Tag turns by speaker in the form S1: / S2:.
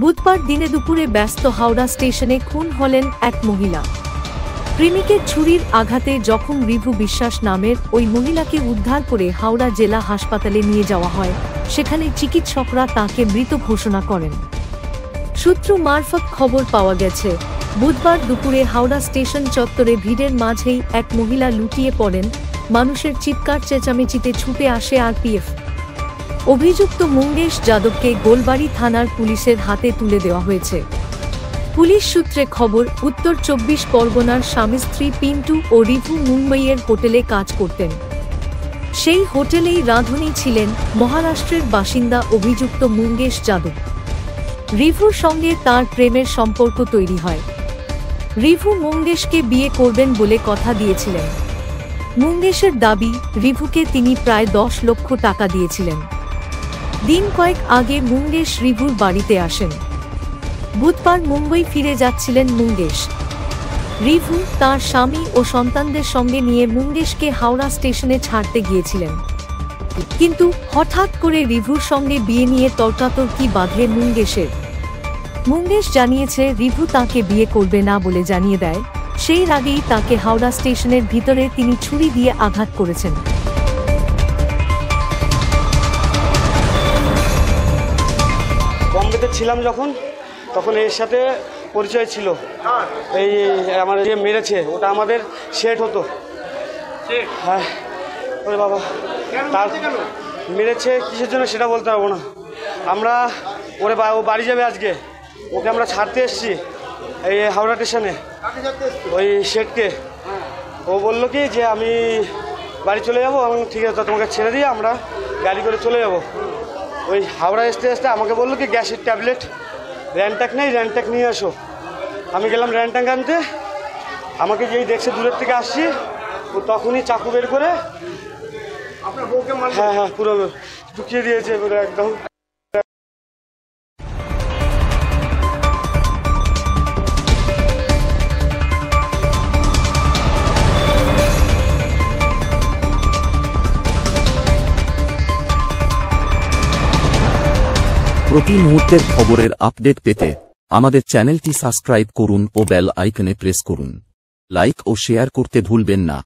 S1: বুধবার দিনে দুপুরে ব্যস্ত হাওড়া স্টেশনে খুন হলেন এক মহিলা। প্রেমিকের ছুরির আঘাতে জখম রিভু বিশ্বাস নামের ওই মহিলাকে উদ্ধার করে হাওড়া জেলা হাসপাতালে নিয়ে যাওয়া হয়। সেখানে চিকিৎসকরা তাঁকে মৃত ঘোষণা করেন। সূত্র মারফত খবর পাওয়া গেছে, বুধবার দুপুরে হাওড়া স্টেশন চত্বরে ভিড়ের মাঝেই এক মহিলা লুটিয়ে পড়েন। মানুষের চিৎকার চেঁচামেচিতে ছুটে আসে আরপিএফ। অভিযুক্ত মুঙ্গেশ যাদবকে গোলবাড়ি থানার পুলিশের হাতে তুলে দেওয়া হয়েছে। পুলিশ সূত্রে খবর, উত্তর ২৪ পরগনার স্বামী স্ত্রী পিন্টু ও রিভু মুম্বইয়ের হোটেলে কাজ করতেন। সেই হোটেলেই রাঁধুনি ছিলেন মহারাষ্ট্রের বাসিন্দা অভিযুক্ত মুঙ্গেশ যাদব। রিভুর সঙ্গে তার প্রেমের সম্পর্ক তৈরি হয়। রিভু মুঙ্গেশকে বিয়ে করবেন বলে কথা দিয়েছিলেন। মুঙ্গেশের দাবি, রিভুকে তিনি প্রায় ১০ লক্ষ টাকা দিয়েছিলেন। দিন কয়েক আগে মুঙ্গেশ রিভুর বাড়িতে আসেন। বুধবার মুম্বই ফিরে যাচ্ছিলেন মুঙ্গেশ। রিভু তার স্বামী ও সন্তানদের সঙ্গে নিয়ে মুঙ্গেশকে হাওড়া স্টেশনে ছাড়তে গিয়েছিলেন। কিন্তু হঠাৎ করে রিভুর সঙ্গে বিয়ে নিয়ে তর্কাতর্কি বাধে মুঙ্গেশের। মুঙ্গেশ জানিয়েছে রিভু তাকে বিয়ে করবে না বলে জানিয়ে দেয়। সেই আগেই তাকে হাওড়া স্টেশনের ভিতরে তিনি ছুরি দিয়ে আঘাত করেছেন।
S2: বম্বেতে ছিলাম তখন এর সাথে পরিচয় ছিল। এই আমার যে মেরেছে ওটা আমাদের সেট হতো। হ্যাঁ, ওরে বাবা, তার মেরেছে কিসের জন্য সেটা বলতে পারবো না। আমরা ও বাড়ি যাবে আজকে, ওকে আমরা ছাড়তে এসেছি এই হাওড়া স্টেশনে ওই শেঠকে। ও বললো কি যে আমি বাড়ি চলে যাবো। আমি ঠিক আছে, তোমাকে ছেড়ে দিয়ে আমরা গাড়ি করে চলে যাব। ওই হাওড়া আসতে আমাকে বললো কি গ্যাসের ট্যাবলেট র্যানট্যাক নেই, র্যানট্যাক নিয়ে আসো। আমি গেলাম র্যানট্যাক আনতে। আমাকে যেই দেখছে দূরের থেকে আসছি, ও তখনই চাকু বের করে আপনার বউকে হ্যাঁ পুরো ঢুকিয়ে দিয়েছে পুরো একদম।
S3: প্রতি মুহূর্তের খবরের আপডেট পেতে আমাদের চ্যানেলটি সাবস্ক্রাইব করুন ও বেল আইকনে প্রেস করুন। লাইক ও শেয়ার করতে ভুলবেন না।